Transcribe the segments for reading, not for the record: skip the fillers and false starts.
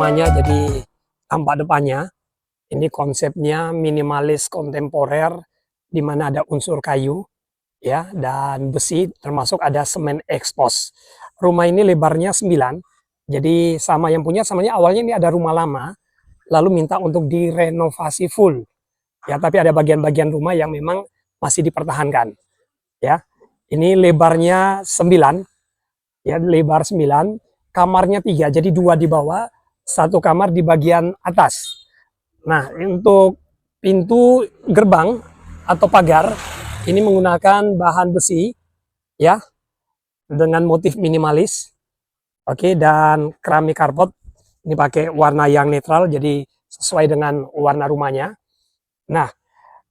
rumahnya jadi tampak depannya. Ini konsepnya minimalis kontemporer, di mana ada unsur kayu ya dan besi, termasuk ada semen ekspos. Rumah ini lebarnya 9. Jadi sama yang punya samanya awalnya ini ada rumah lama, lalu minta untuk direnovasi full. Ya, tapi ada bagian-bagian rumah yang memang masih dipertahankan. Ya. Ini lebarnya 9. Ya, lebar 9, kamarnya 3. Jadi 2 di bawah, 1 kamar di bagian atas. Nah, untuk pintu gerbang atau pagar ini menggunakan bahan besi ya dengan motif minimalis. Oke, dan keramik karpet ini pakai warna yang netral jadi sesuai dengan warna rumahnya. Nah,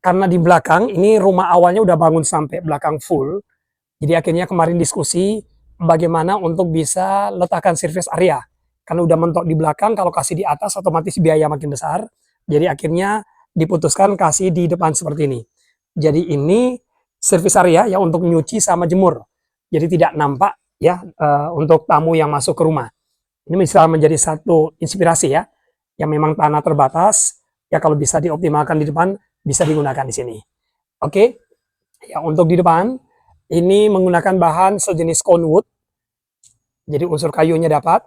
karena di belakang ini rumah awalnya udah bangun sampai belakang full. Jadi akhirnya kemarin diskusi bagaimana untuk bisa letakkan service area. Karena udah mentok di belakang, kalau kasih di atas otomatis biaya makin besar. Jadi akhirnya diputuskan kasih di depan seperti ini. Jadi ini service area ya untuk nyuci sama jemur. Jadi tidak nampak ya untuk tamu yang masuk ke rumah. Ini bisa menjadi satu inspirasi ya. Yang memang tanah terbatas, ya kalau bisa dioptimalkan di depan, bisa digunakan di sini. Oke. Ya untuk di depan, ini menggunakan bahan sejenis cone wood. Jadi unsur kayunya dapat.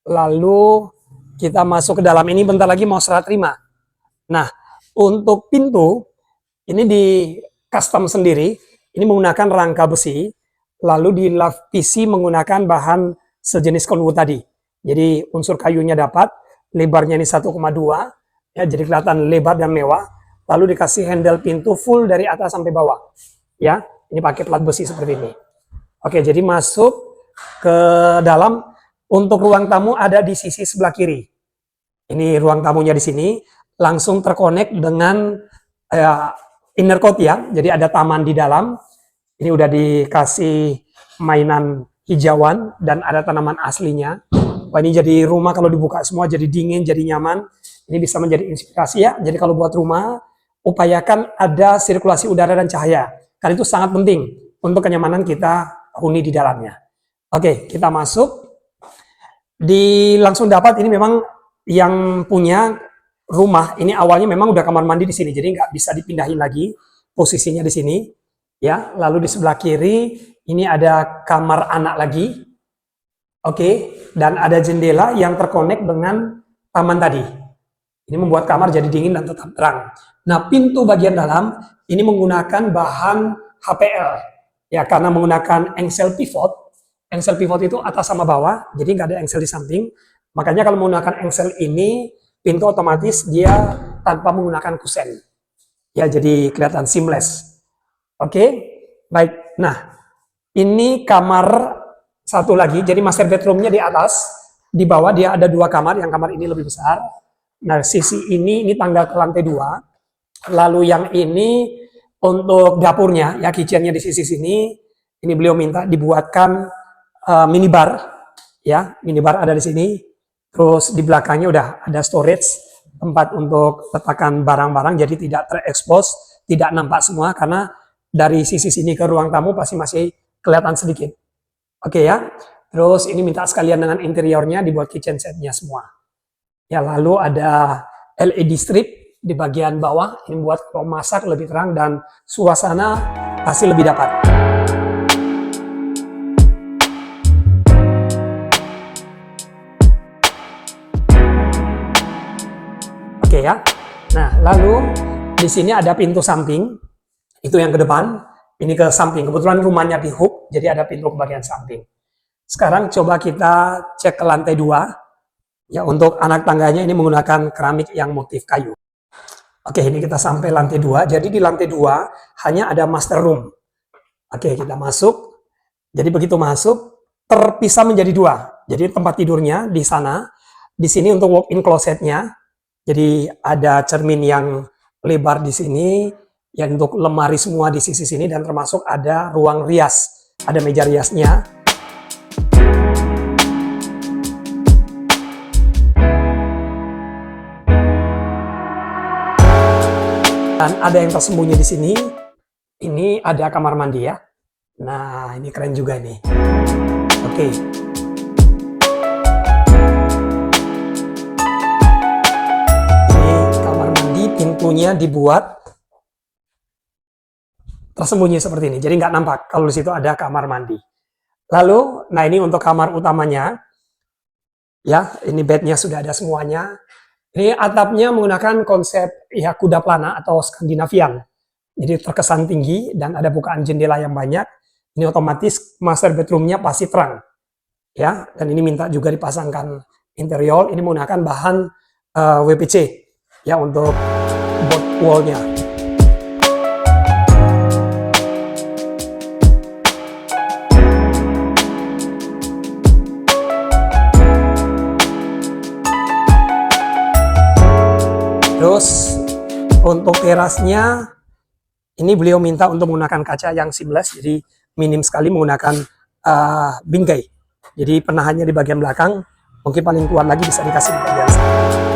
Lalu kita masuk ke dalam ini, bentar lagi mau serah terima. Nah, untuk pintu, ini di custom sendiri, ini menggunakan rangka besi, lalu dilapisi menggunakan bahan sejenis cone wood tadi. Jadi unsur kayunya dapat, lebarnya ini 1,2, ya jadi kelihatan lebar dan mewah. Lalu dikasih handle pintu full dari atas sampai bawah. Ya, ini pakai plat besi seperti ini. Oke, jadi masuk ke dalam. Untuk ruang tamu ada di sisi sebelah kiri. Ini ruang tamunya di sini, langsung terkonek dengan inner court ya. Jadi ada taman di dalam. Ini udah dikasih mainan hijauan dan ada tanaman aslinya. Wah, ini jadi rumah kalau dibuka semua jadi dingin, jadi nyaman. Ini bisa menjadi inspirasi ya. Jadi kalau buat rumah, upayakan ada sirkulasi udara dan cahaya. Karena itu sangat penting untuk kenyamanan kita huni di dalamnya. Oke, kita masuk. Langsung dapat ini memang yang punya rumah ini awalnya memang udah kamar mandi di sini, jadi nggak bisa dipindahin lagi posisinya di sini ya. Lalu di sebelah kiri ini ada kamar anak lagi, oke, dan ada jendela yang terkonek dengan taman tadi. Ini membuat kamar jadi dingin dan tetap terang. Nah, pintu bagian dalam ini menggunakan bahan HPL ya, karena menggunakan engsel pivot. Engsel pivot itu atas sama bawah, jadi nggak ada engsel di samping. Makanya kalau menggunakan engsel ini, pintu otomatis dia tanpa menggunakan kusen. Ya, jadi kelihatan seamless. Oke, baik. Nah, ini kamar satu lagi, jadi master bedroomnya di atas. Di bawah dia ada 2 kamar, yang kamar ini lebih besar. Nah, sisi ini tangga ke lantai 2. Lalu yang ini untuk dapurnya, ya kitchennya di sisi sini. Ini beliau minta dibuatkan minibar, ya minibar ada di sini. Terus di belakangnya udah ada storage, tempat untuk letakkan barang-barang, jadi tidak terekspos, tidak nampak semua karena dari sisi sini ke ruang tamu pasti masih kelihatan sedikit. Oke ya. Terus ini minta sekalian dengan interiornya dibuat kitchen setnya semua. Ya lalu ada LED strip di bagian bawah, ini buat kalau masak lebih terang dan suasana pasti lebih dapat. Oke ya. Nah, lalu di sini ada pintu samping. Itu yang ke depan, ini ke samping. Kebetulan rumahnya di hook, jadi ada pintu ke bagian samping. Sekarang coba kita cek ke lantai 2. Ya, untuk anak tangganya ini menggunakan keramik yang motif kayu. Oke, ini kita sampai lantai 2. Jadi di lantai 2 hanya ada master room. Oke, kita masuk. Jadi begitu masuk, terpisah menjadi 2. Jadi tempat tidurnya di sana. Di sini untuk walk-in closetnya. Jadi ada cermin yang lebar di sini, yang untuk lemari semua di sisi sini, dan termasuk ada ruang rias, ada meja riasnya. Dan ada yang tersembunyi di sini. Ini ada kamar mandi ya. Nah, ini keren juga nih. Oke. pintunya dibuat tersembunyi seperti ini, jadi nggak nampak kalau di situ ada kamar mandi. Lalu, nah ini untuk kamar utamanya, ya, ini bednya sudah ada semuanya. Ini atapnya menggunakan konsep ya kuda plana atau Skandinavian, jadi terkesan tinggi dan ada bukaan jendela yang banyak. Ini otomatis master bedroomnya pasti terang, ya. Dan ini minta juga dipasangkan interior. Ini menggunakan bahan WPC, ya, untuk board wallnya. Terus untuk terasnya, ini beliau minta untuk menggunakan kaca yang seamless, jadi minim sekali menggunakan bingkai. Jadi penahannya di bagian belakang, mungkin paling kuat lagi bisa dikasih di bagian sana.